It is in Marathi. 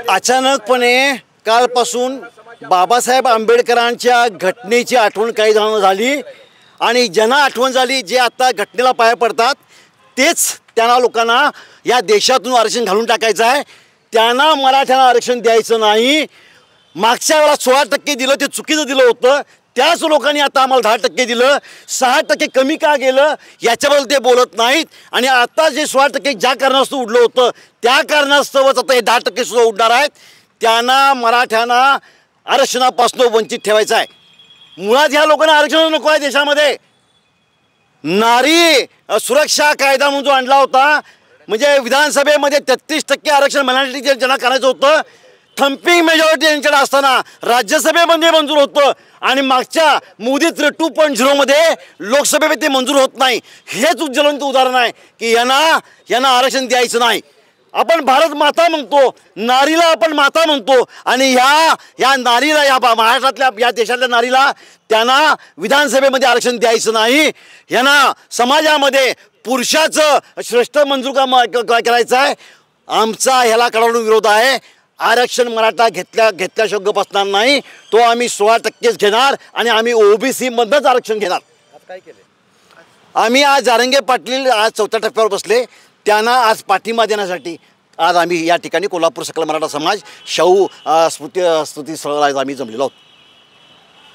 अचानकपणे कालपासून बाबासाहेब आंबेडकरांच्या घटनेची आठवण काही जणांना झाली आणि ज्यांना आठवण झाली, जे आता घटनेला पाया पडतात तेच त्यांना लोकांना या देशातून आरक्षण घालून टाकायचं आहे. त्यांना मराठ्यांना आरक्षण द्यायचं नाही. मागच्या वेळेला 16% दिलं, ते चुकीचं दिलं होतं. त्याच लोकांनी आता आम्हाला 10% दिलं. 6% कमी का गेलं याच्याबद्दल ते बोलत नाहीत. आणि आता जे 16% ज्या कारणास्तव उडलं होतं त्या कारणास्तवच आता हे 10% सुद्धा उडणार आहेत. त्यांना मराठ्यांना आरक्षणापासून वंचित ठेवायचं आहे. मुळात ह्या लोकांना आरक्षण नको आहे देशामध्ये. नारी सुरक्षा कायदा म्हणून जो आणला होता, म्हणजे विधानसभेमध्ये 33% आरक्षण महिलांसाठी ज्यांना करायचं होतं, थम्पिंग मेजॉरिटी यांच्याकडे असताना राज्यसभेमध्ये मंजूर होतं आणि मागच्या मोदी 2.0मध्ये लोकसभेमध्ये ते मंजूर होत नाही. हेच ज्वलंत उदाहरण आहे की यांना आरक्षण द्यायचं नाही. आपण भारत माता म्हणतो, नारीला आपण माता म्हणतो आणि ह्या नारीला, या महाराष्ट्रातल्या या देशातल्या नारीला त्यांना विधानसभेमध्ये आरक्षण द्यायचं नाही. यांना समाजामध्ये पुरुषाचं श्रेष्ठ मंजूर करायचं आहे. आमचा ह्याला कडाडून विरोध आहे. आरक्षण मराठा घेतल्याशिवाय गप्प बसणार नाही. तो आम्ही 16%च घेणार आणि आम्ही OBC मधनंच आरक्षण घेणार. काय केले आम्ही आज जारंगे पाटील आज 4थ्या टप्प्यावर बसले. त्यांना आज पाठिंबा देण्यासाठी आज आम्ही या ठिकाणी कोल्हापूर सकल मराठा समाज शाहू स्मृती स्थळाला आम्ही जमलेलो आहोत.